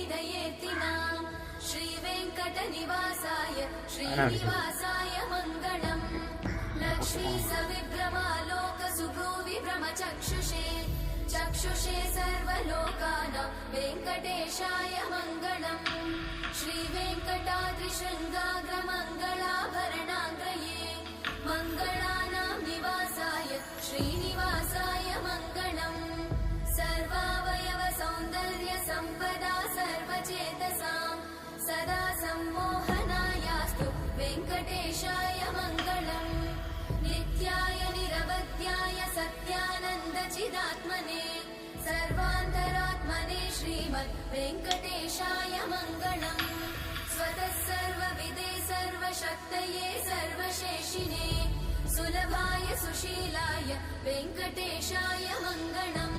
हृदयेतिना श्रीवेङ्कटनिवासाय श्रीनिवासाय मङ्गलम् लक्ष्मी सविभ्रमालोकसुभ्रूविभ्रमचक्षुषे चक्षुषे सर्वलोकानां वेङ्कटेशाय मङ्गलम् श्रीवेङ्कटाद्रिशृङ्गाग्रमङ्गलाभरणाङ्गये मङ्गलानां निवासाय श्रीनिवासाय मङ्गलम् सर्वावयव सौन्दर्य सम्पदा सर्वचेतसां सदा सम्मोहनायास्तु वेङ्कटेशाय मङ्गलम् नित्याय निरवध्याय सत्यानन्दचिदात्मने सर्वान्तरात्मने श्रीमद् वेङ्कटेशाय मङ्गलम् स्वतः सर्वविदे सर्वशक्तये सर्वशेषिने सुलभाय सुशीलाय वेङ्कटेशाय मङ्गलम्।